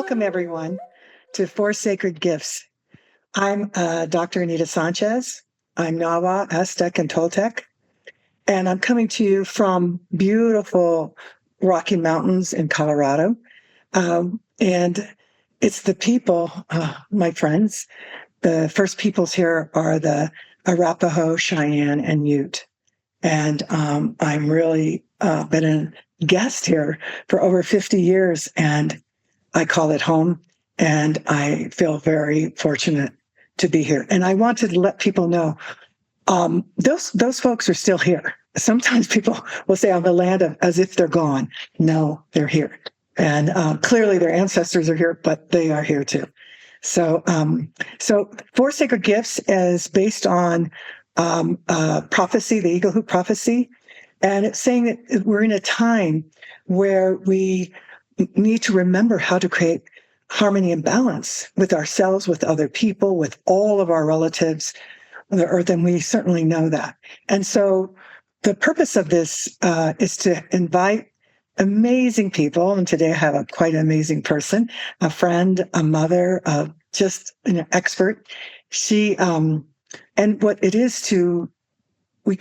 Welcome, everyone, to Four Sacred Gifts. I'm Dr. Anita Sanchez. I'm Nawa, Aztec, and Toltec, and I'm coming to you from beautiful Rocky Mountains in Colorado. And it's the people, my friends. The first peoples here are the Arapaho, Cheyenne, and Ute. And I'm really been a guest here for over 50 years, and I call it home, and I feel very fortunate to be here. And I wanted to let people know those folks are still here. Sometimes people will say on the land as if they're gone. No, they're here. And clearly their ancestors are here, but they are here too. So Four Sacred Gifts is based on prophecy, the Eagle Hoop prophecy. And it's saying that we're in a time where we need to remember how to create harmony and balance with ourselves, with other people, with all of our relatives on the earth, and we certainly know that. And so the purpose of this is to invite amazing people, and today I have a quite amazing person, a friend, a mother, just an expert. She, and what it is to, I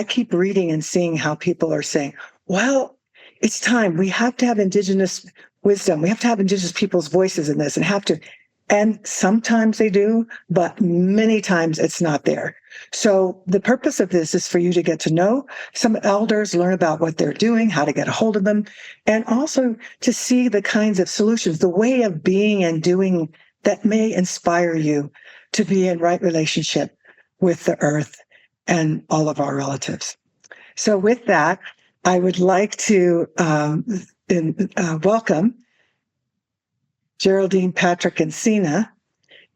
keep reading and seeing how people are saying, well, it's time. We have to have indigenous wisdom. We have to have indigenous people's voices in this and sometimes they do, but many times it's not there. So the purpose of this is for you to get to know some elders, learn about what they're doing, how to get a hold of them, and also to see the kinds of solutions, the way of being and doing that may inspire you to be in right relationship with the earth and all of our relatives. So with that, I would like to welcome Geraldine Patrick Encina,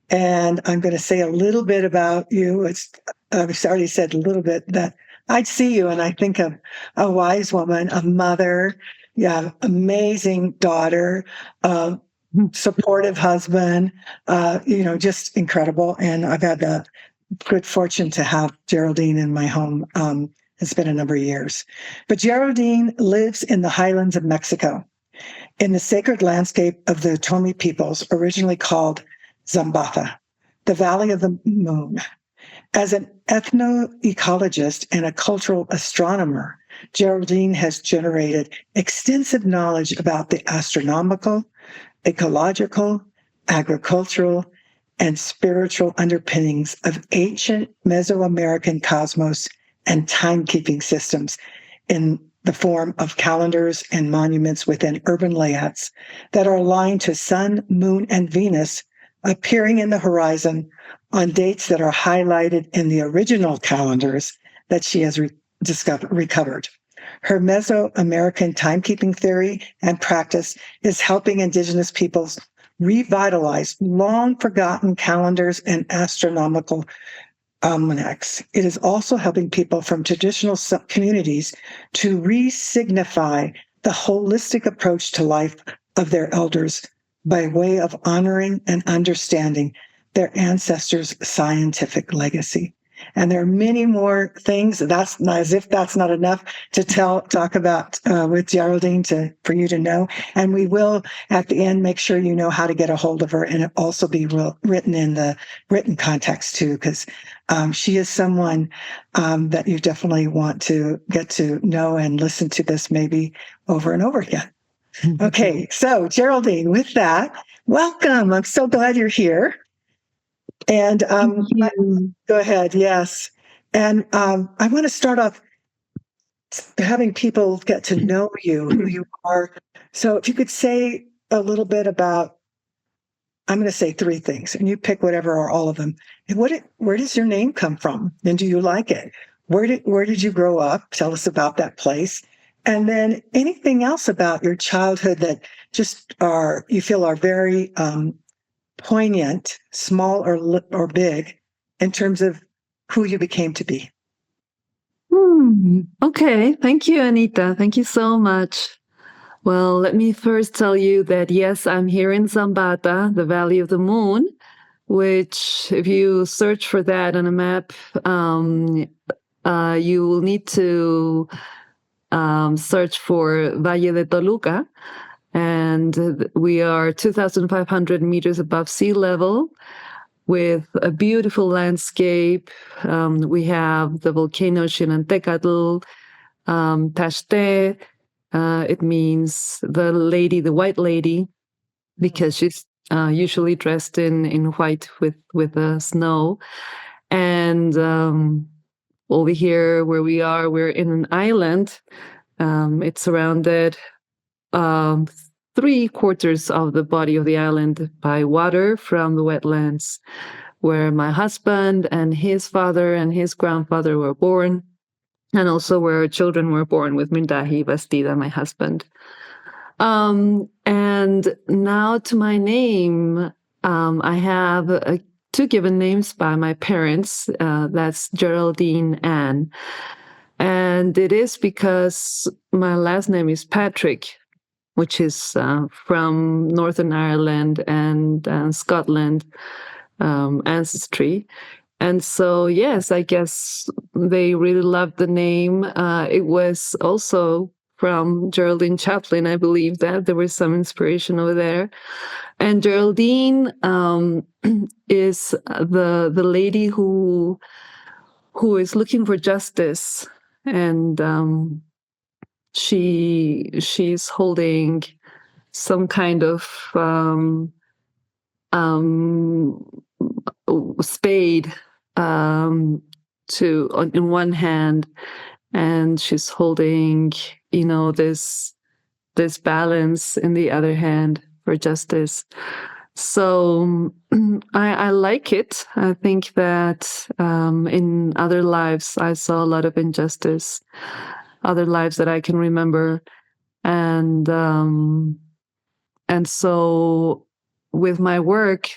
and I'm going to say a little bit about you. I've already said a little bit that I'd see you and I think of a wise woman, a mother, amazing daughter, supportive husband, just incredible. And I've had the good fortune to have Geraldine in my home. It's been a number of years. But Geraldine lives in the highlands of Mexico, in the sacred landscape of the Otomi peoples, originally called Zambata, the Valley of the Moon. As an ethnoecologist and a cultural astronomer, Geraldine has generated extensive knowledge about the astronomical, ecological, agricultural, and spiritual underpinnings of ancient Mesoamerican cosmos and timekeeping systems in the form of calendars and monuments within urban layouts that are aligned to Sun, Moon, and Venus appearing in the horizon on dates that are highlighted in the original calendars that she has recovered. Her Mesoamerican timekeeping theory and practice is helping indigenous peoples revitalize long-forgotten calendars and astronomical almanacs. It is also helping people from traditional communities to re-signify the holistic approach to life of their elders by way of honoring and understanding their ancestors' scientific legacy. And there are many more things. That's not, as if that's not enough to talk about with Geraldine for you to know. And we will, at the end, make sure you know how to get a hold of her, and it also be written in the written context too, because she is someone that you definitely want to get to know and listen to this maybe over and over again. Okay, so Geraldine, with that, welcome. I'm so glad you're here. And go ahead, yes. And I want to start off having people get to know you, who you are. So if you could say a little bit about, I'm going to say three things, and you pick whatever or all of them. And where does your name come from? And do you like it? Where did you grow up? Tell us about that place. And then anything else about your childhood that just you feel are very poignant, small or big, in terms of who you became to be. Okay, thank you, Anita. Thank you so much. Well, let me first tell you that yes, I'm here in Zambata, the Valley of the Moon, which if you search for that on a map, you will need to search for Valle de Toluca. And we are 2,500 meters above sea level with a beautiful landscape. We have the volcano Xinantecatl, Taxte. It means the white lady, because she's usually dressed in white with snow. And over here where we are, we're in an island. It's surrounded 3/4 of the body of the island by water from the wetlands where my husband and his father and his grandfather were born, and also where children were born with Mindahi Bastida, my husband. And now to my name, I have two given names by my parents. That's Geraldine Ann. And it is because my last name is Patrick, which is from Northern Ireland and Scotland ancestry. And so, yes, I guess they really loved the name. It was also from Geraldine Chaplin. I believe that there was some inspiration over there. And Geraldine is the lady who is looking for justice, and she's holding some kind of spade in one hand, and she's holding this balance in the other hand for justice. So I like it. I think that in other lives I saw a lot of injustice, other lives that I can remember, and so with my work,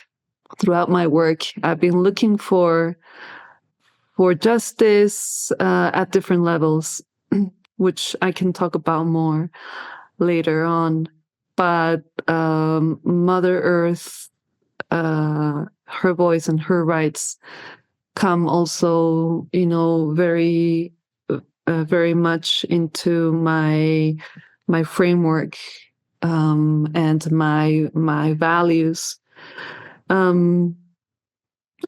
throughout my work, I've been looking for justice at different levels, which I can talk about more later on. But Mother Earth, her voice and her rights come also, very, very much into my framework and my values. And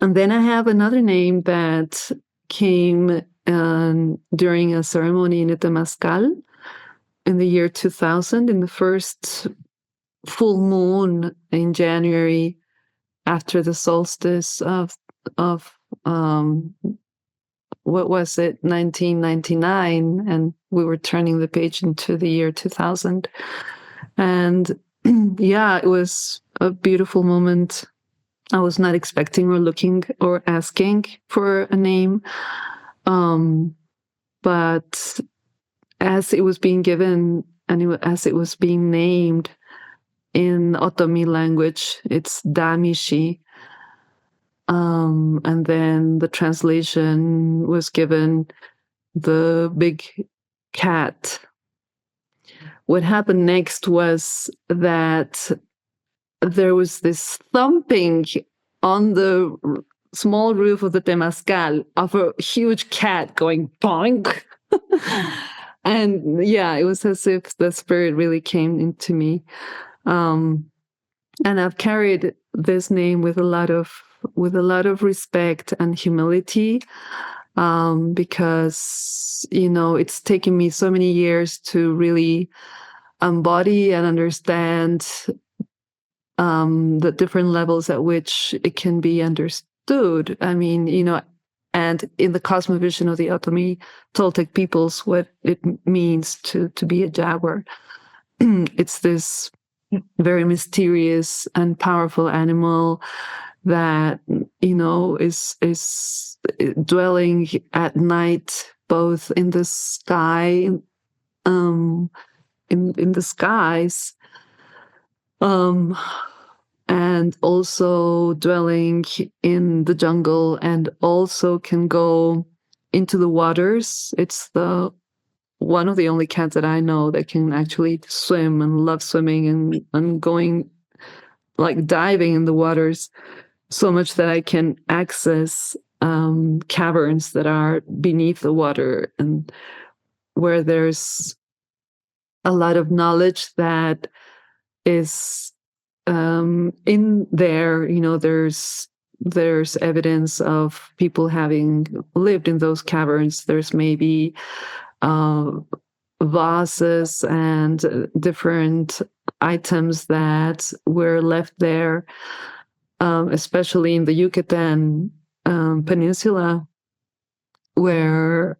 then I have another name that came during a ceremony in Temazcal in the year 2000, in the first full moon in January after the solstice of what was it, 1999, and we were turning the page into the year 2000. And yeah, it was a beautiful moment. I was not expecting or looking or asking for a name. But as it was being given and as it was being named in Otomi language, it's Damishi. And then the translation was given the big cat. What happened next was that there was this thumping on the small roof of the Temazcal of a huge cat going bonk. And yeah, it was as if the spirit really came into me. And I've carried this name with a lot of respect and humility, because it's taken me so many years to really embody and understand the different levels at which it can be understood. I mean, and in the cosmovision of the Otomi Toltec peoples, what it means to be a jaguar. It's this very mysterious and powerful animal that is dwelling at night, both in the sky, in the skies, and also dwelling in the jungle, and also can go into the waters. It's one of the only cats that I know that can actually swim and love swimming and going, like diving in the waters, so much that I can access caverns that are beneath the water, and where there's a lot of knowledge that is in there. There's evidence of people having lived in those caverns. There's maybe vases and different items that were left there, especially in the Yucatan Peninsula, where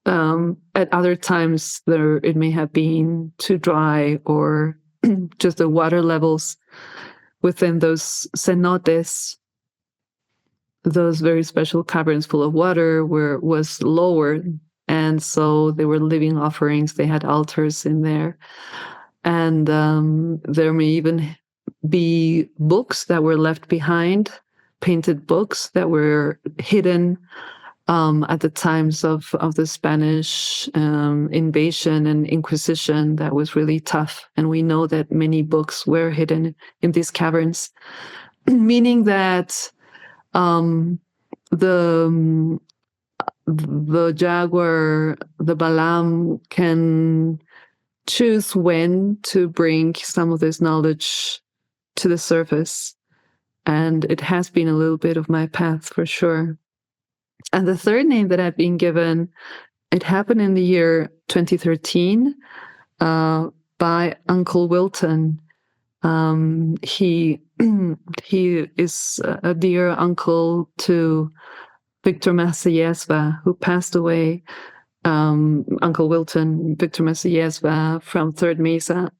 at other times it may have been too dry, or just the water levels within those cenotes, those very special caverns full of water, was lower, and so they were living offerings. They had altars in there, and there may even be books that were left behind, painted books that were hidden at the times of the Spanish invasion and Inquisition. That was really tough, and we know that many books were hidden in these caverns, meaning that the jaguar, the Balam, can choose when to bring some of this knowledge to the surface, and it has been a little bit of my path for sure. And the third name that I've been given, it happened in the year 2013 by Uncle Wilton. He is a dear uncle to Victor Masayesva, who passed away. Uncle Wilton, Victor Masayesva from Third Mesa.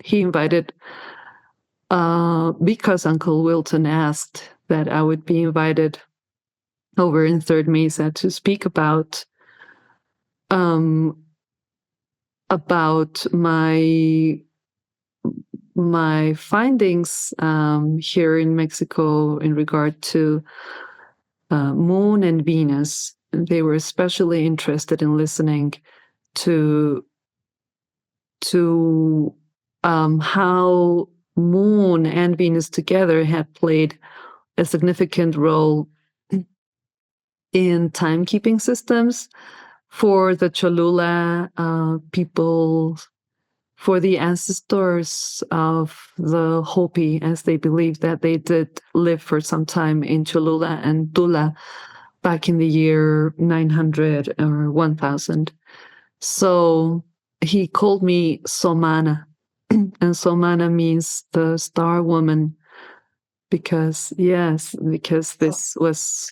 He invited, because Uncle Wilton asked that I would be invited over in Third Mesa to speak about my findings here in Mexico in regard to Moon and Venus. They were especially interested in listening to how Moon and Venus together had played a significant role in timekeeping systems for the Cholula people, for the ancestors of the Hopi, as they believed that they did live for some time in Cholula and Tula back in the year 900 or 1000. So he called me Somana, and Somana means the star woman, because this was,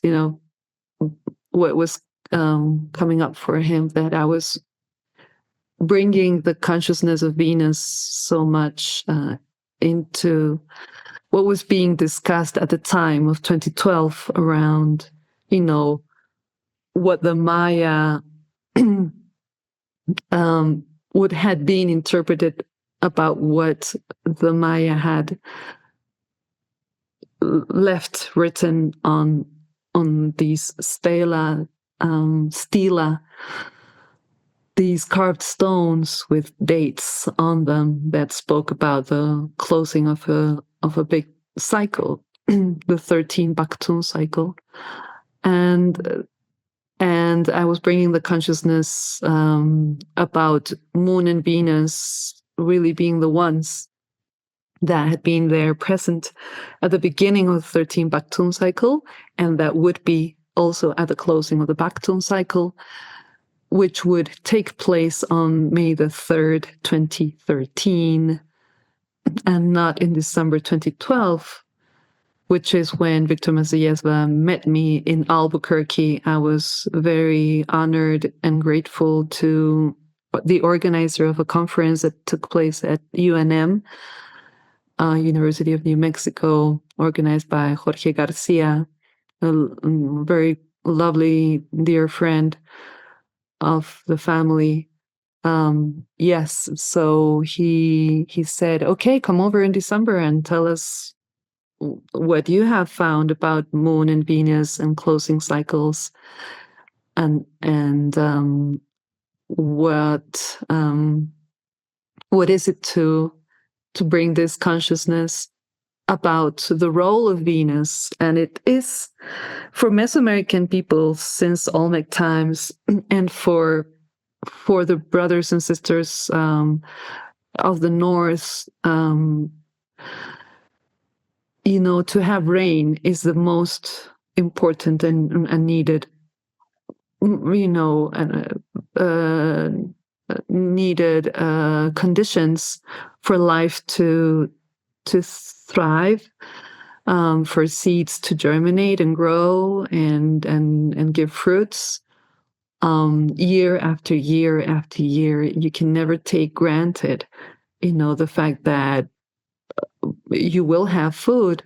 what was coming up for him, that I was bringing the consciousness of Venus so much into what was being discussed at the time of 2012 around, what the Maya would had been interpreted about what the Maya had left written on these stela, these carved stones with dates on them that spoke about the closing of a big cycle, the 13 Baktun cycle, and I was bringing the consciousness about Moon and Venus really being the ones that had been there present at the beginning of the 13 Baktun cycle, and that would be also at the closing of the Baktun cycle, which would take place on May the 3rd, 2013, and not in December 2012, which is when Victor Masayesva met me in Albuquerque. I was very honored and grateful to the organizer of a conference that took place at UNM, University of New Mexico, organized by Jorge Garcia, a very lovely, dear friend of the family. Yes, so he said, okay, come over in December and tell us what you have found about Moon and Venus and closing cycles, and what is it to bring this consciousness about the role of Venus. And it is for Mesoamerican people since Olmec times, and for the brothers and sisters of the north, to have rain is the most important and needed, needed conditions for life to thrive, for seeds to germinate and grow and give fruits. Year after year after year, you can never take granted, the fact that you will have food,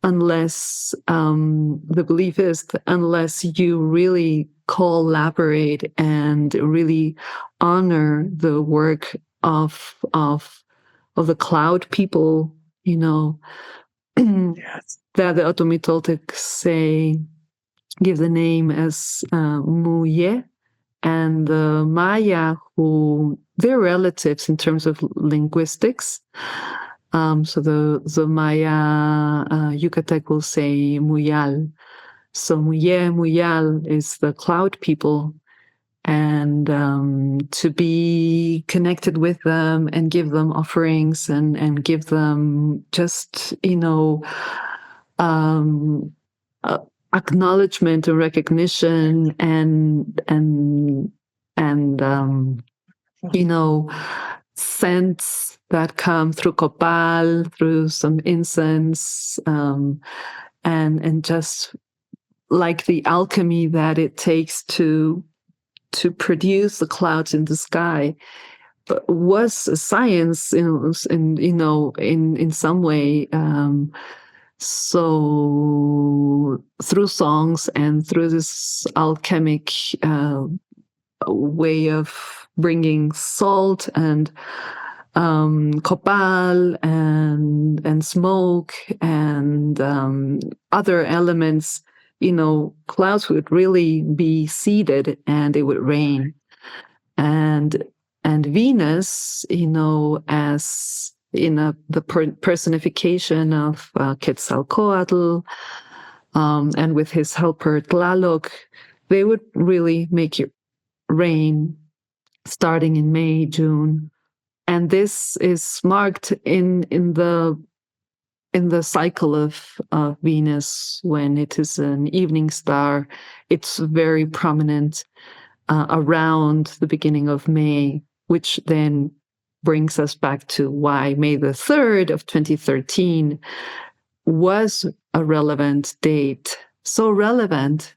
unless the belief is that unless you really collaborate and really honor the work of the cloud people, Yes. that the Otomi Toltecs say, give the name as Muye, and the Maya, who they're relatives in terms of linguistics. So the Maya Yucatec will say Muyal. So Muye, Muyal is the cloud people, and to be connected with them and give them offerings and give them just acknowledgement and recognition and scents that come through copal, through some incense, and just like the alchemy that it takes to produce the clouds in the sky, was a science in some way. So through songs and through this alchemic way of bringing salt and copal and smoke and other elements, clouds would really be seeded and it would rain. And Venus, as the personification of Quetzalcoatl, and with his helper Tlaloc, they would really make it rain starting in May, June. And this is marked in the cycle of Venus when it is an evening star. It's very prominent around the beginning of May, which then brings us back to why May the 3rd of 2013 was a relevant date. So relevant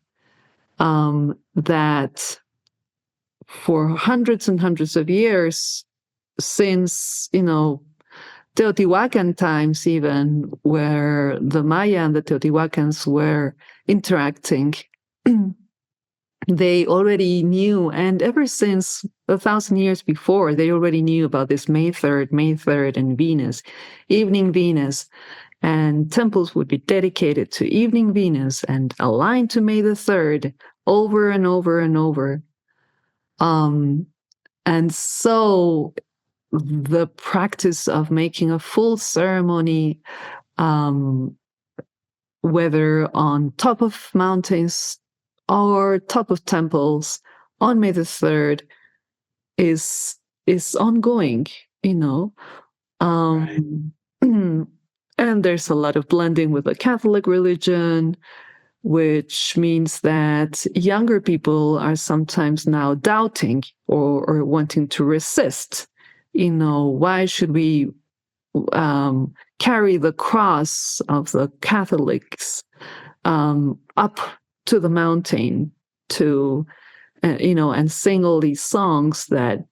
that for hundreds and hundreds of years, since, Teotihuacan times even, where the Maya and the Teotihuacans were interacting, they already knew, and ever since 1,000 years before, they already knew about this May 3rd, and Venus, evening Venus, and temples would be dedicated to evening Venus and aligned to May the 3rd over and over and over. And so the practice of making a full ceremony, whether on top of mountains or top of temples on May the 3rd, is ongoing, Right. And there's a lot of blending with the Catholic religion, which means that younger people are sometimes now doubting or wanting to resist. Why should we carry the cross of the Catholics up to the mountain to, and sing all these songs that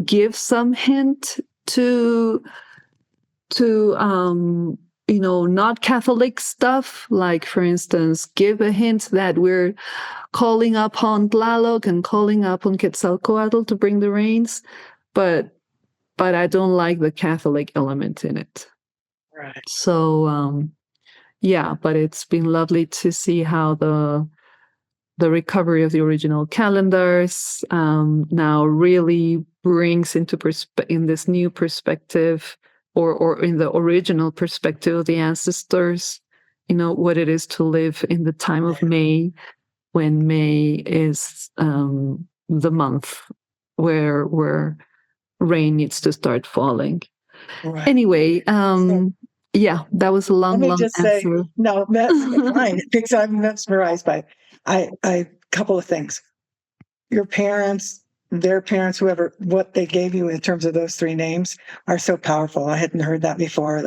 give some hint to not Catholic stuff, like, for instance, give a hint that we're calling upon Tlaloc and calling upon Quetzalcoatl to bring the rains, but I don't like the Catholic element in it. Right. So, yeah, but it's been lovely to see how the recovery of the original calendars now really brings into in this new perspective, or in the original perspective of the ancestors, what it is to live in the time of May, when May is the month where rain needs to start falling. Right. Anyway, yeah, that was a long, Let me long just say, answer. no, that's fine, because I'm mesmerized by it. I couple of things. Your parents, their parents, whoever, what they gave you in terms of those three names are so powerful. I hadn't heard that before.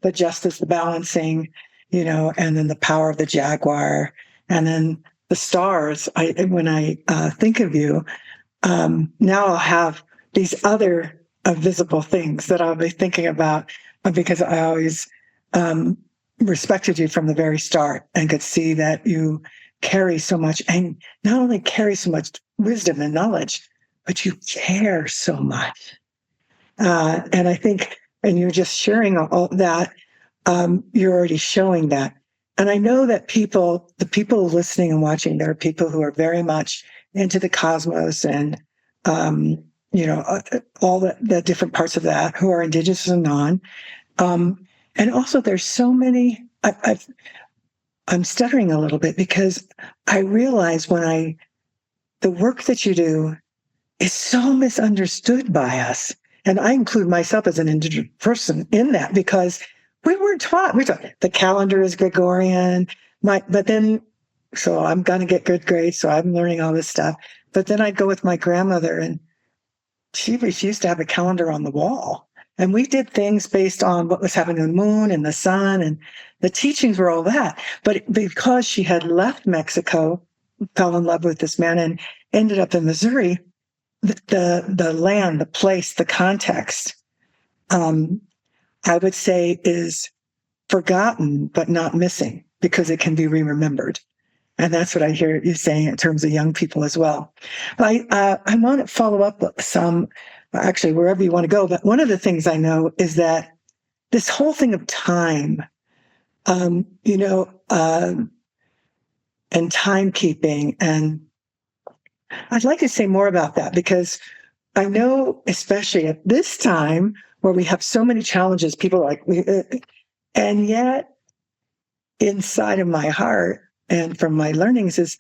The justice, the balancing, and then the power of the jaguar, and then the stars. When I think of you, now I'll have these other visible things that I'll be thinking about, because I always respected you from the very start and could see that you carry so much, and not only carry so much wisdom and knowledge, but you care so much. And I think, and you're just sharing all that, you're already showing that. And I know that the people listening and watching, there are people who are very much into the cosmos and, all the different parts of that, who are indigenous and non. And also, there's so many. I'm stuttering a little bit because I realize the work that you do is so misunderstood by us. And I include myself as an indigenous person in that, because we weren't taught. The calendar is Gregorian, so I'm going to get good grades. So I'm learning all this stuff. But then I'd go with my grandmother, and she refused to have a calendar on the wall. And we did things based on what was happening in the moon and the sun, and the teachings were all that. But because she had left Mexico, fell in love with this man, and ended up in Missouri, the land, the place, the context, I would say is forgotten but not missing, because it can be remembered. And that's what I hear you saying in terms of young people as well. But I want to follow up some, actually, wherever you want to go. But one of the things I know is that this whole thing of time, and timekeeping, and I'd like to say more about that, because I know, especially at this time where we have so many challenges, people are like, and yet inside of my heart and from my learnings is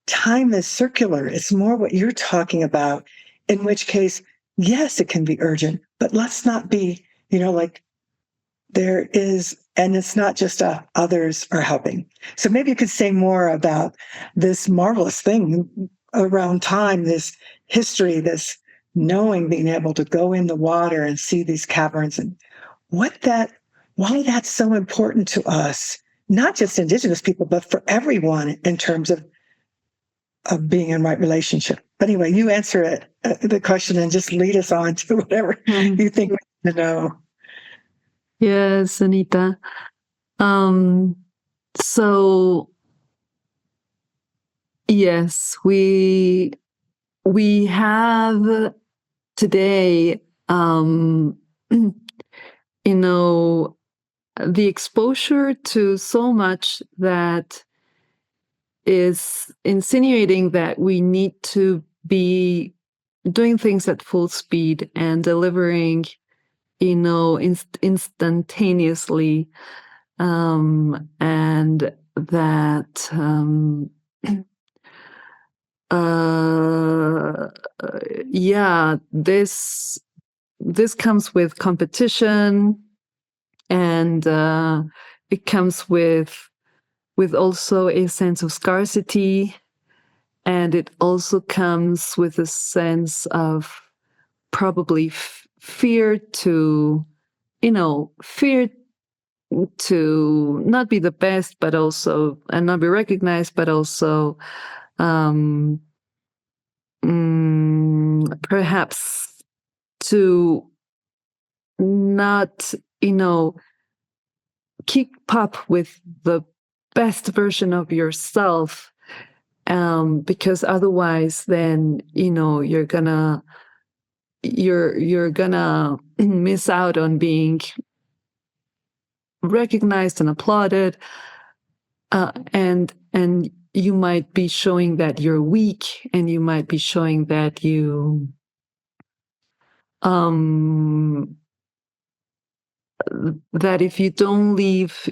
time is circular. It's more what you're talking about, in which case, yes, it can be urgent, but let's not be, like there is, and it's not just others are helping. So maybe you could say more about this marvelous thing around time, this history, this knowing, being able to go in the water and see these caverns, and why that's so important to us, not just indigenous people, but for everyone in terms of being in right relationship. But anyway, you answer the question, and just lead us on to whatever you think we need to know. Yes, Anita. So yes, we have today, the exposure to so much that is insinuating that we need to be doing things at full speed and delivering, instantaneously, and that yeah, this comes with competition, and it comes with also a sense of scarcity, and it also comes with a sense of probably fear to not be the best, but also, and not be recognized, but also perhaps to not, keep up with the best version of yourself, because otherwise then, you're gonna miss out on being recognized and applauded, and you might be showing that you're weak, and you might be showing that you that if you don't leave,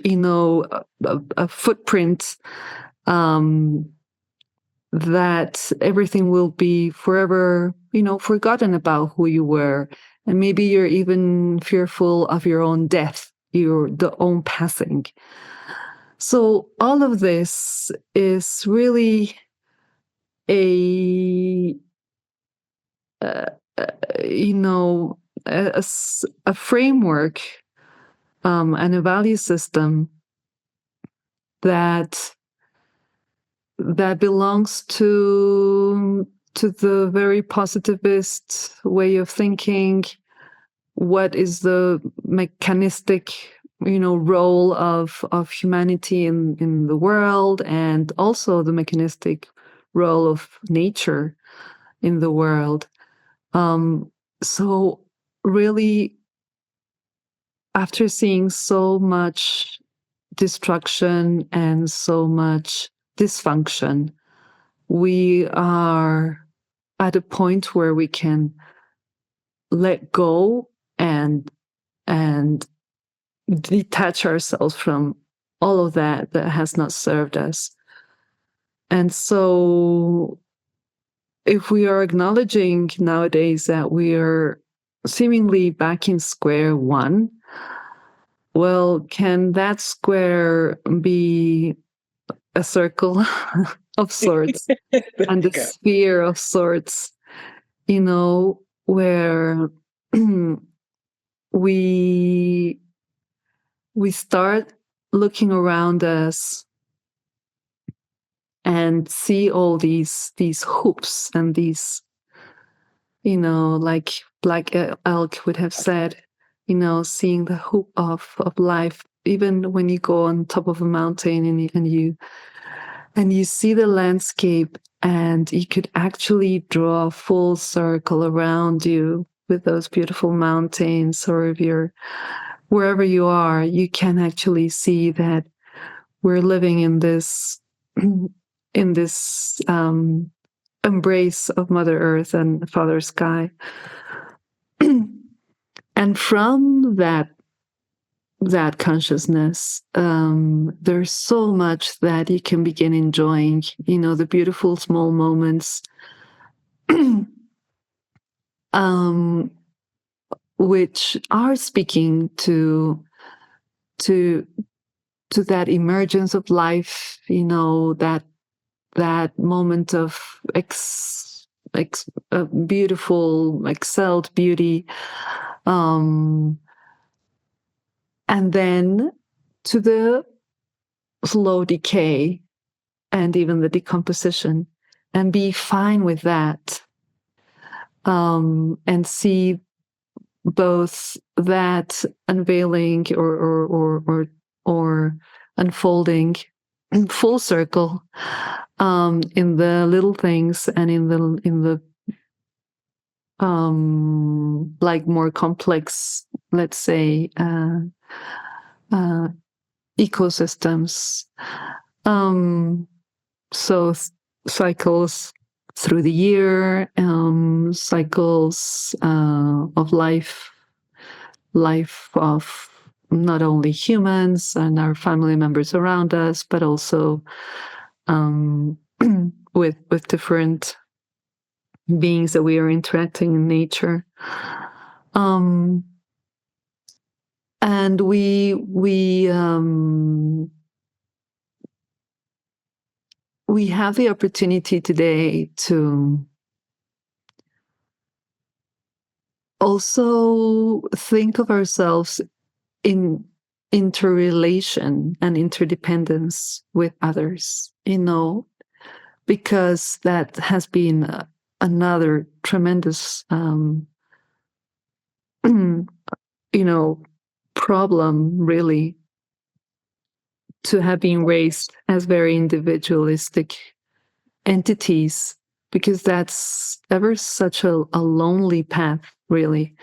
a footprint, that everything will be forever, forgotten about who you were. And maybe you're even fearful of your own death, the own passing. So all of this is really a, a framework and a value system that belongs to the very positivist way of thinking. What is the mechanistic, role of humanity in the world, and also the mechanistic role of nature in the world. So really, after seeing so much destruction and so much dysfunction, we are at a point where we can let go and detach ourselves from all of that has not served us. And so if we are acknowledging nowadays that we are seemingly back in square one, well, can that square be a circle of sorts and a sphere of sorts, where we start looking around us and see all these hoops and these, like Black Elk would have said, seeing the hoop of life, even when you go on top of a mountain and you see the landscape, and you could actually draw a full circle around you with those beautiful mountains, or if you're wherever you are, you can actually see that we're living in this embrace of Mother Earth and Father Sky. And from that consciousness, there's so much that you can begin enjoying, the beautiful small moments, which are speaking to that emergence of life, that moment of beautiful, excelled beauty, and then to the slow decay and even the decomposition, and be fine with that, and see both that unveiling or unfolding in full circle, in the little things and in the like more complex, let's say, ecosystems. So cycles through the year, cycles of life of not only humans and our family members around us, but also with different beings that we are interacting in nature. And we have the opportunity today to also think of ourselves in interrelation and interdependence with others, because that has been another tremendous, problem, really, to have been raised as very individualistic entities, because that's ever such a lonely path, really.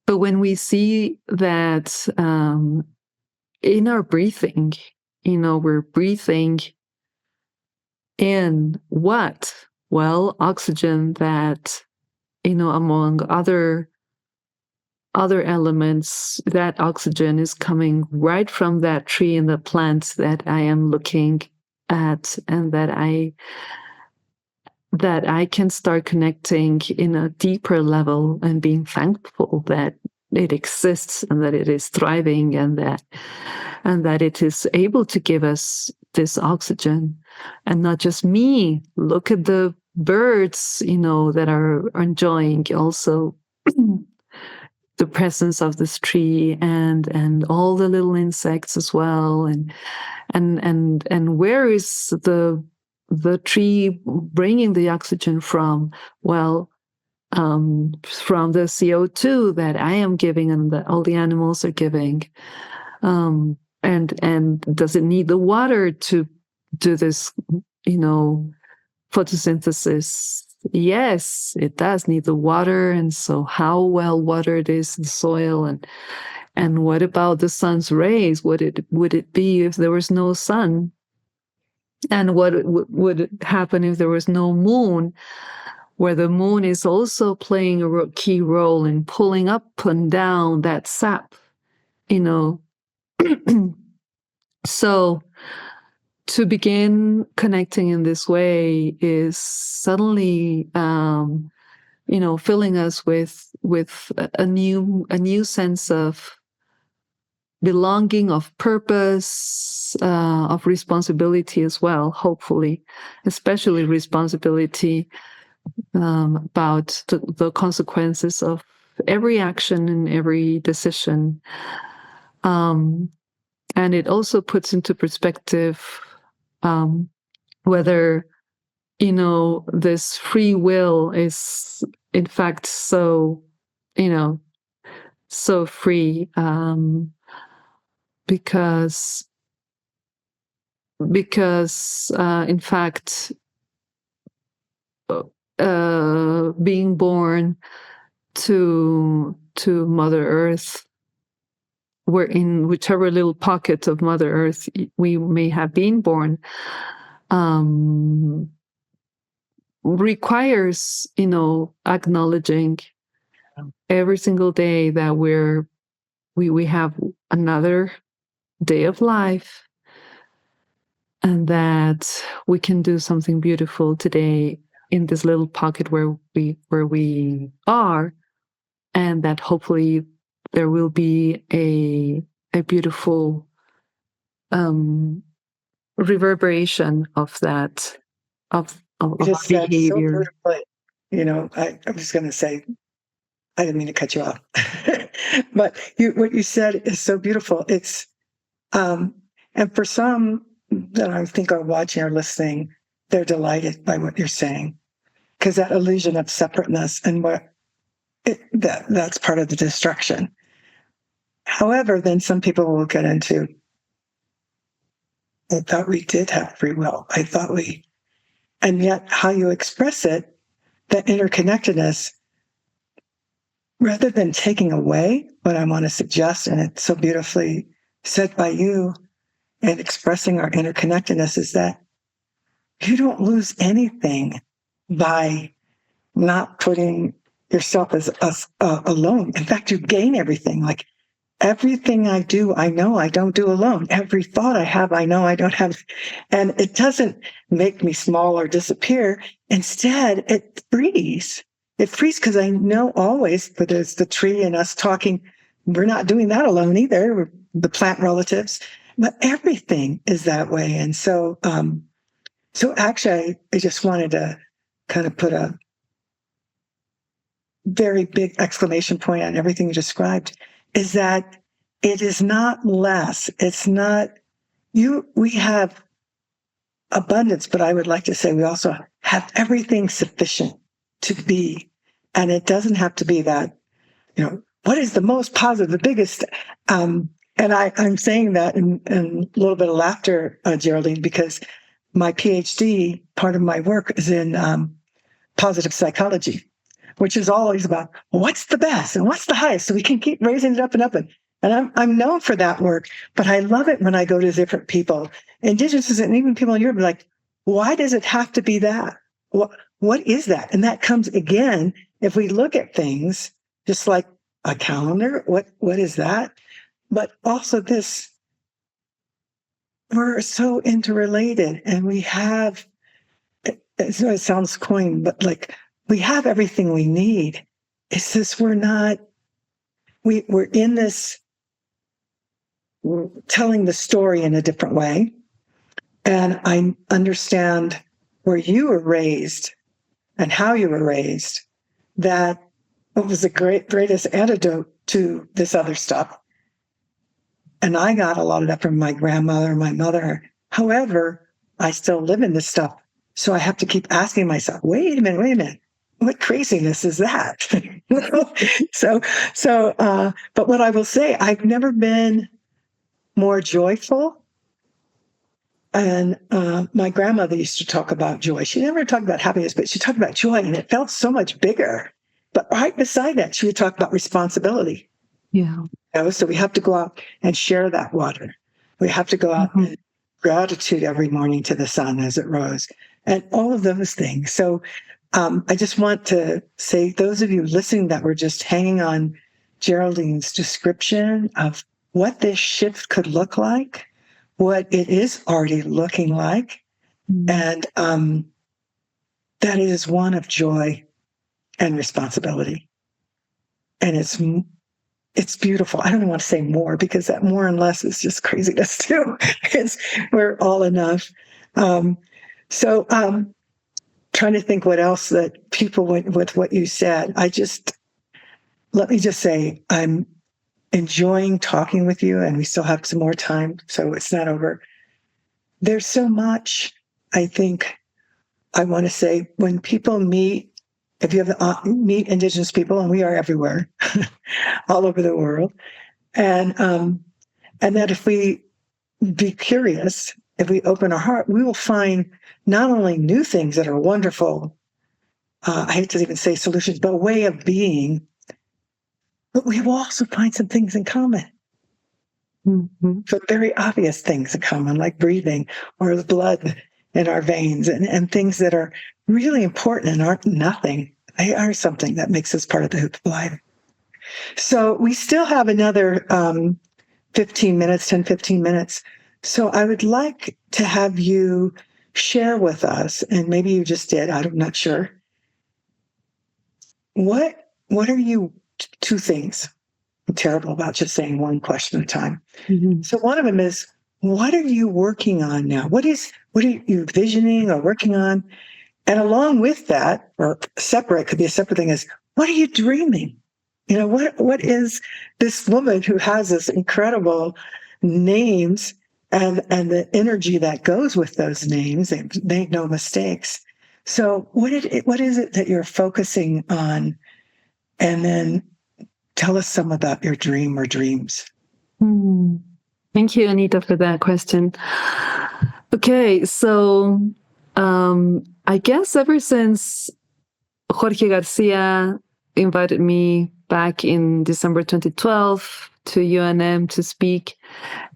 But when we see that in our breathing, we're breathing in what? Well, oxygen that, among other elements, that oxygen is coming right from that tree and the plants that I am looking at, and that I can start connecting in a deeper level and being thankful that it exists and that it is thriving and that it is able to give us this oxygen. And not just me. Look at the birds, that are enjoying also the presence of this tree, and all the little insects as well. And where is the tree bringing the oxygen from? Well, from the CO2 that I am giving and that all the animals are giving. And does it need the water to do this, photosynthesis? Yes, it does need the water. And so how well watered is the soil? And what about the sun's rays? Would it be if there was no sun? And what would happen if there was no moon? Where the moon is also playing a key role in pulling up and down that sap, So to begin connecting in this way is suddenly, filling us with a new sense of belonging, of purpose, of responsibility as well. Hopefully, especially responsibility about the consequences of every action and every decision. And it also puts into perspective whether, this free will is in fact so free, because in fact, being born to Mother Earth, we're in whichever little pocket of Mother Earth we may have been born, requires, acknowledging every single day that we have another day of life, and that we can do something beautiful today in this little pocket where we are, and that hopefully there will be a beautiful reverberation of that, of Just our said so behavior. beautifully. I'm just going to say, I didn't mean to cut you off, but what you said is so beautiful. It's, and for some that I think are watching or listening, they're delighted by what you're saying, because that illusion of separateness and that's part of the destruction. However, then some people will get into, I thought we did have free will. And yet how you express it, that interconnectedness, rather than taking away what I want to suggest, and it's so beautifully said by you, and expressing our interconnectedness, is that you don't lose anything by not putting yourself as alone. In fact, you gain everything. Like everything I do, I know I don't do alone. Every thought I have, I know I don't have. And it doesn't make me small or disappear. Instead, it frees. It frees because I know always, whether it's the tree and us talking, we're not doing that alone either. We're the plant relatives, but everything is that way. And so, actually, I just wanted to kind of put a very big exclamation point on everything you described, is that it is not less. It's not we have abundance, but I would like to say we also have everything sufficient to be. And it doesn't have to be that, what is the most positive, the biggest, and I'm saying that in a little bit of laughter, Geraldine, because my PhD, part of my work is in positive psychology, which is always about what's the best and what's the highest, so we can keep raising it up and up. And I'm known for that work, but I love it when I go to different people, indigenous and even people in Europe, like, why does it have to be that? What is that? And that comes again, if we look at things just like a calendar, what is that? But also this we're so interrelated, and we have, it sounds coin, but like we have everything we need. It's just we're in this telling the story in a different way. And I understand where you were raised and how you were raised, that it was the greatest antidote to this other stuff. And I got a lot of that from my grandmother, my mother. However, I still live in this stuff. So I have to keep asking myself, wait a minute, what craziness is that? But what I will say, I've never been more joyful. And my grandmother used to talk about joy. She never talked about happiness, but she talked about joy, and it felt so much bigger. But right beside that, she would talk about responsibility. Yeah. So we have to go out and share that water. We have to go out and gratitude every morning to the sun as it rose, and all of those things. So I just want to say, those of you listening that were just hanging on Geraldine's description of what this shift could look like, what it is already looking like, and that is one of joy and responsibility. And it's beautiful. I don't even want to say more, because that more and less is just craziness too. We're all enough. Trying to think what else that people went with what you said. Let me just say, I'm enjoying talking with you, and we still have some more time, so it's not over. There's so much, I think, I want to say, when people meet, if you have meet Indigenous people, and we are everywhere, all over the world, and that if we be curious, if we open our heart, we will find not only new things that are wonderful, I hate to even say solutions, but a way of being, but we will also find some things in common. So very obvious things in common, like breathing or the blood in our veins, and things that are really important and aren't nothing. They are something that makes us part of the hoop of life. So we still have another 15 minutes, 10, 15 minutes. So I would like to have you share with us, and maybe you just did, I'm not sure. What are you, two things, I'm terrible about just saying one question at a time. So one of them is, what are you working on now? What are you visioning or working on? And along with that, or separate, could be a separate thing, is, what are you dreaming? What is this woman who has this incredible names and the energy that goes with those names? They make no mistakes. So what is it that you're focusing on? And then tell us some about your dream or dreams. Thank you, Anita, for that question. Okay, so I guess ever since Jorge Garcia invited me back in December 2012 to UNM to speak,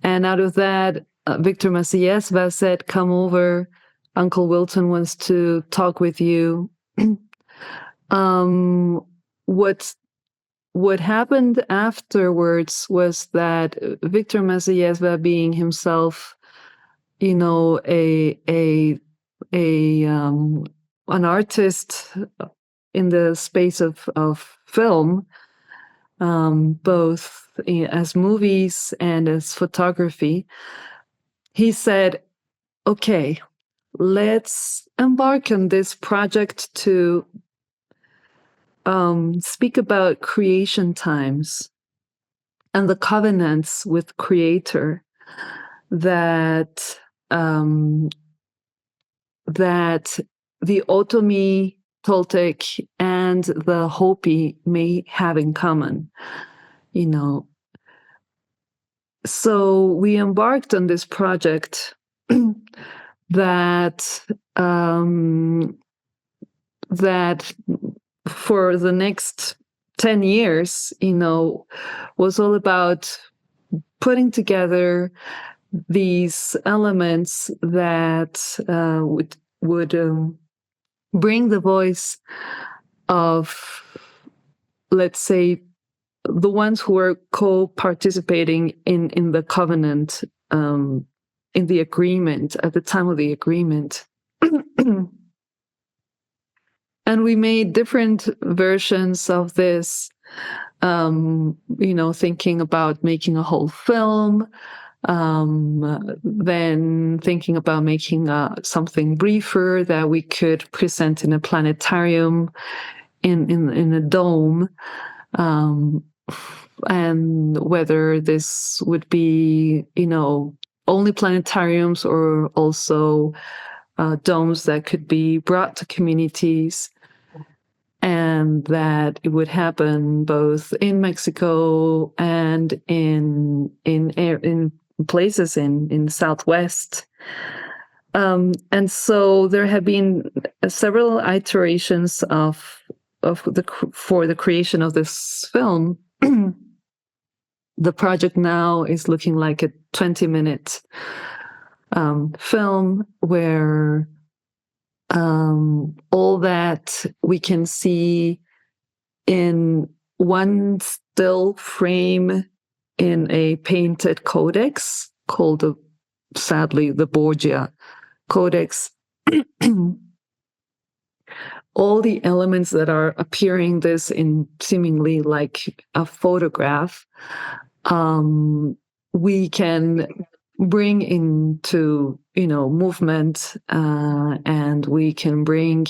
and out of that, Victor Maciesva said, come over, Uncle Wilton wants to talk with you. What happened afterwards was that Victor Maciesva, being himself, an artist in the space of film, both as movies and as photography, he said, okay, let's embark on this project to speak about creation times and the covenants with Creator that the Otomi, Toltec, and the Hopi may have in common. So we embarked on this project that for the next 10 years, was all about putting together these elements that would bring the voice of, let's say, the ones who are co-participating in the covenant in the agreement, at the time of the agreement. And we made different versions of this, thinking about making a whole film, then thinking about making something briefer that we could present in a planetarium, in a dome, and whether this would be, only planetariums or also domes that could be brought to communities, and that it would happen both in Mexico and in places in Southwest. And so there have been several iterations for the creation of this film. The project now is looking like a 20-minute film where all that we can see in one still frame in a painted codex called, sadly, the Borgia Codex. All the elements that are appearing this in seemingly like a photograph, we can bring into, movement, and we can bring,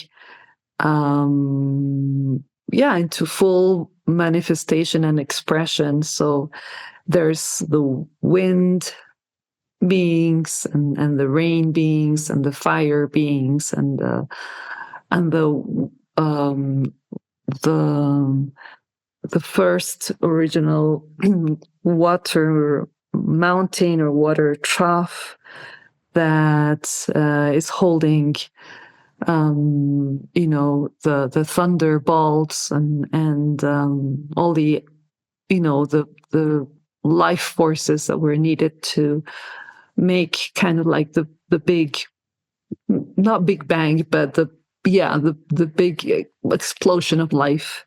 into full manifestation and expression. So there's the wind beings and the rain beings and the fire beings and the first original water mountain or water trough that is holding the thunderbolts and all the the life forces that were needed to make kind of like the big, not Big Bang, but the big explosion of life.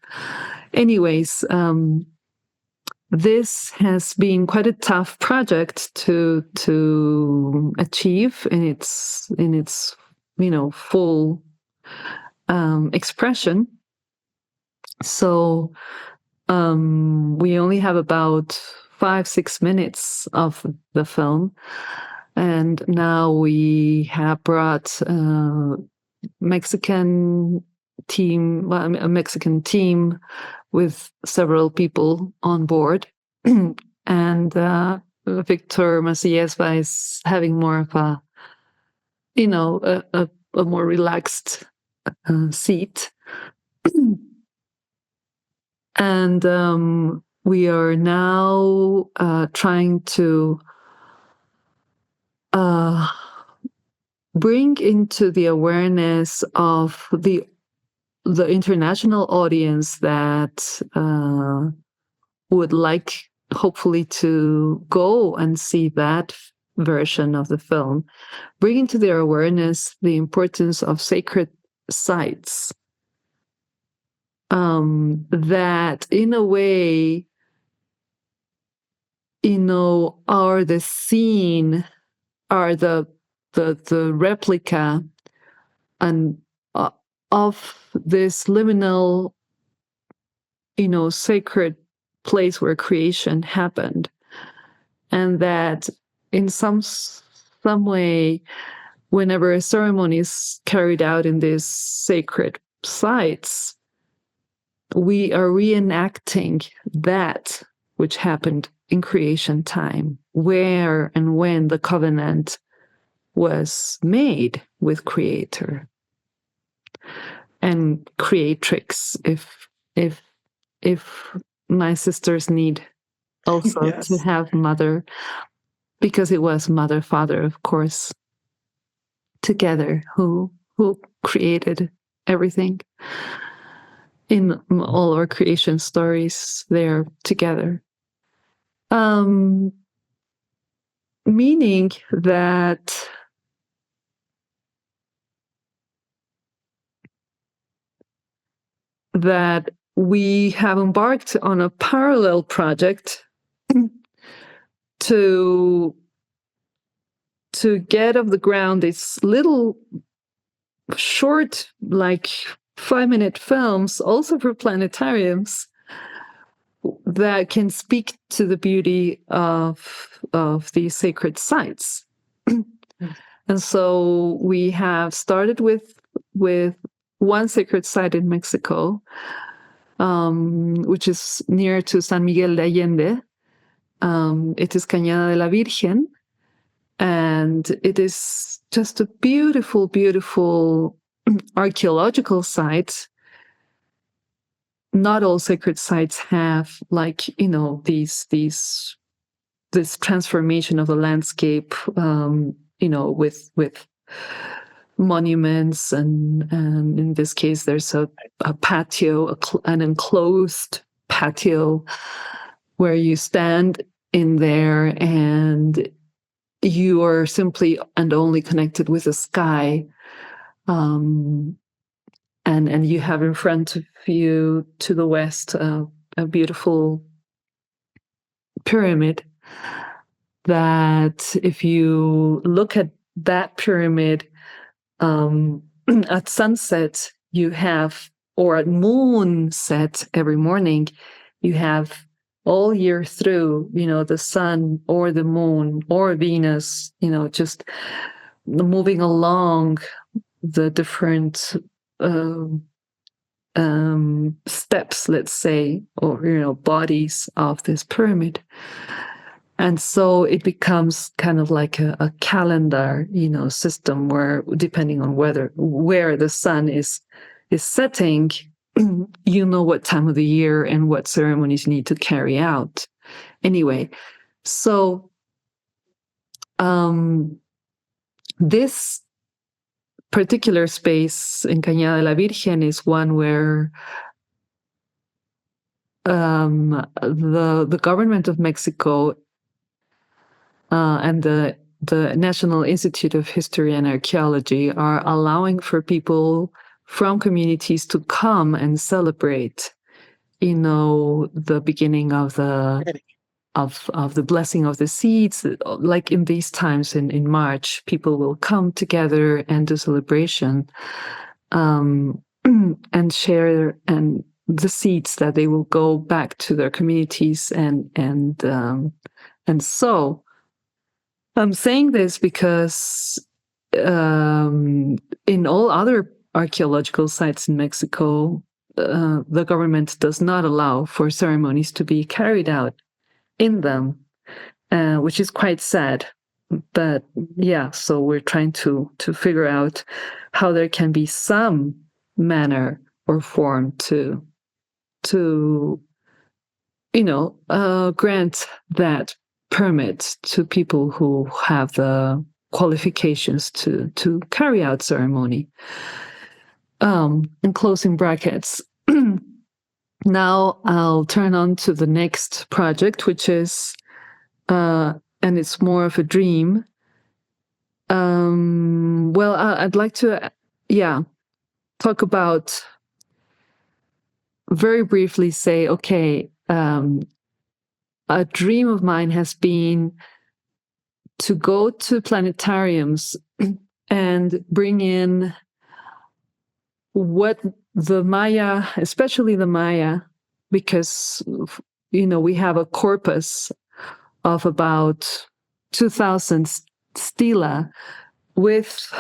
Anyways, this has been quite a tough project to achieve in its full expression. So we only have about 5-6 minutes of the film, and now we have brought a Mexican team with several people on board, and Victor Maciesva is having more of a more relaxed seat. And we are now trying to bring into the awareness of the international audience that would like, hopefully, to go and see that version of the film, bring into their awareness the importance of sacred sites, that in a way, are the scene, are the replica and of this liminal, sacred place where creation happened, and that in some way, whenever a ceremony is carried out in these sacred sites, we are reenacting that which happened in creation time, where and when the covenant was made with Creator and Creatrix, if my sisters need also Yes. to have mother, because it was mother, father, of course, together who created everything. In all our creation stories, they're together. Meaning that we have embarked on a parallel project to to get off the ground these little short, like 5-minute films, also for planetariums, that can speak to the beauty of these sacred sites. And so we have started with one sacred site in Mexico, which is near to San Miguel de Allende. It is Cañada de la Virgen, and it is just a beautiful, beautiful archaeological site. Not all sacred sites have, like, this transformation of the landscape, with monuments, and in this case, there's a patio, an enclosed patio, where you stand in there and you are simply and only connected with the sky. And you have in front of you, to the west, a beautiful pyramid that, if you look at that pyramid at sunset, you have, or at moonset every morning, you have all year through, the sun or the moon or Venus, just moving along the different steps, let's say, or bodies of this pyramid. And so it becomes kind of like a calendar, system, where, depending on where the sun is setting, what time of the year and what ceremonies you need to carry out. Anyway, so this particular space in Cañada de la Virgen is one where the government of Mexico and the National Institute of History and Archaeology are allowing for people from communities to come and celebrate, the beginning of the blessing of the seeds. Like in these times in March, people will come together and do celebration, and share and the seeds that they will go back to their communities and sow. I'm saying this because in all other archaeological sites in Mexico, the government does not allow for ceremonies to be carried out in them, which is quite sad. But yeah, so we're trying to figure out how there can be some manner or form to grant that permit to people who have the qualifications to carry out ceremony. In closing brackets. Now I'll turn on to the next project, which is, and it's more of a dream. Well, I'd like to, talk about, very briefly say, okay, a dream of mine has been to go to planetariums and bring in what the Maya, especially the Maya, because, we have a corpus of about 2,000 stela with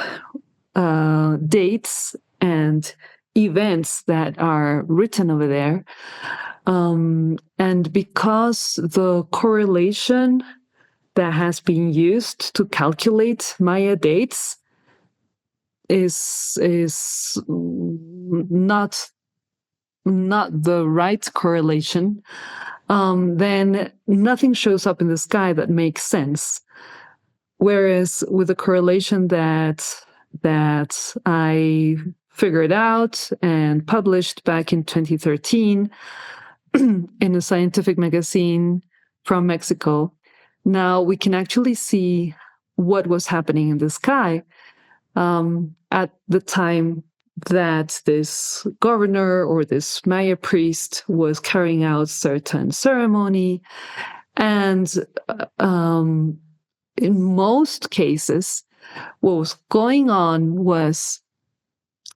dates and events that are written over there. And because the correlation that has been used to calculate Maya dates is not the right correlation, then nothing shows up in the sky that makes sense. Whereas with the correlation that I figured out and published back in 2013 in a scientific magazine from Mexico, now we can actually see what was happening in the sky at the time that this governor or this Maya priest was carrying out certain ceremony. And in most cases, what was going on was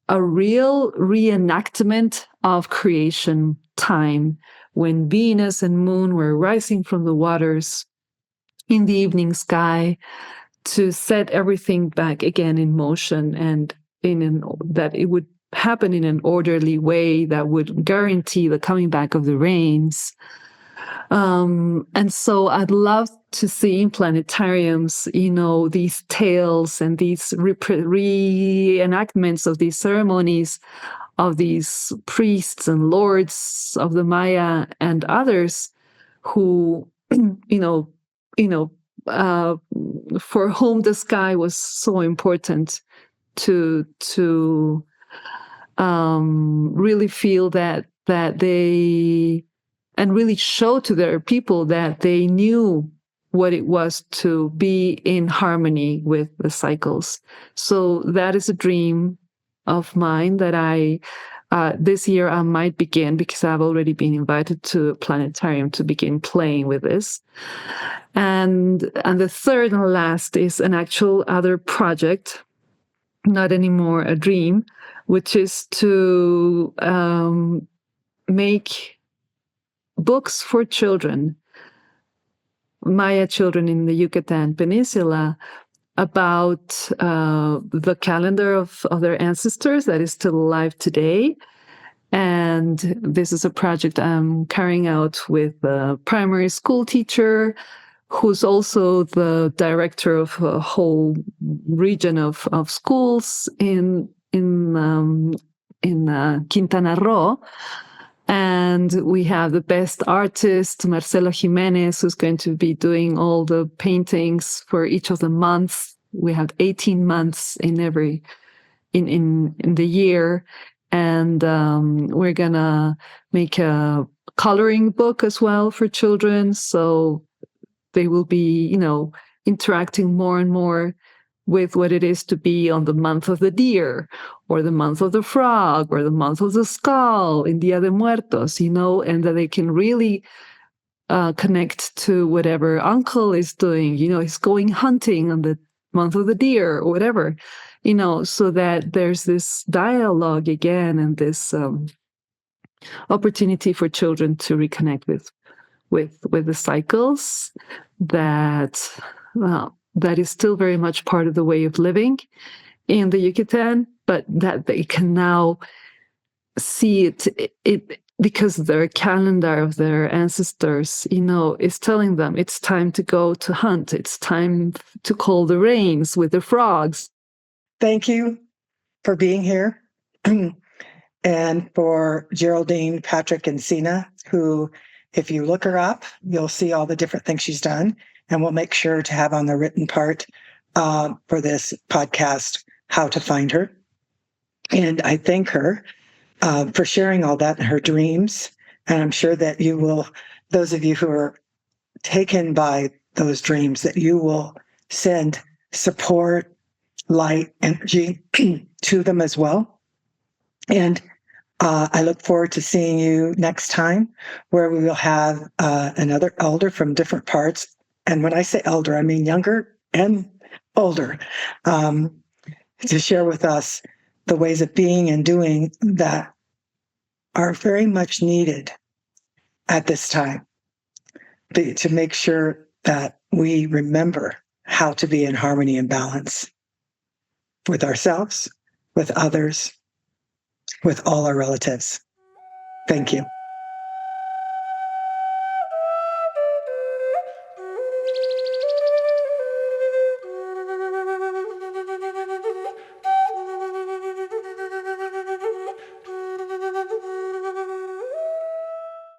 a real reenactment of creation time, when Venus and Moon were rising from the waters in the evening sky to set everything back again in motion, and that it would happen in an orderly way that would guarantee the coming back of the rains. And so I'd love to see in planetariums, these tales and these reenactments of these ceremonies of these priests and lords of the Maya and others who, for whom the sky was so important to really feel that they, and really show to their people that they knew what it was to be in harmony with the cycles. So that is a dream of mine that this year I might begin, because I've already been invited to a planetarium to begin playing with this. And the third and last is an actual other project, not anymore a dream, which is to make books for children, Maya children in the Yucatan Peninsula, about the calendar of their ancestors that is still alive today. And this is a project I'm carrying out with a primary school teacher who's also the director of a whole region of schools in Quintana Roo. And we have the best artist, Marcelo Jimenez, who's going to be doing all the paintings for each of the months. We have 18 months in the year. And we're going to make a coloring book as well for children. So they will be, interacting more and more with what it is to be on the month of the deer, or the month of the frog, or the month of the skull in Dia de Muertos, and that they can really connect to whatever uncle is doing, he's going hunting on the month of the deer or whatever, so that there's this dialogue again, and this opportunity for children to reconnect with the cycles that is still very much part of the way of living in the Yucatan, but that they can now see it because their calendar of their ancestors, is telling them it's time to go to hunt. It's time to call the rains with the frogs. Thank you for being here. And for Geraldine Patrick Encina, who, if you look her up, you'll see all the different things she's done. And we'll make sure to have on the written part for this podcast how to find her. And I thank her for sharing all that in her dreams. And I'm sure that you will, those of you who are taken by those dreams, that you will send support, light, energy to them as well. And I look forward to seeing you next time, where we will have another elder from different parts. And when I say elder, I mean younger and older, to share with us the ways of being and doing that are very much needed at this time, to make sure that we remember how to be in harmony and balance with ourselves, with others, with all our relatives. Thank you.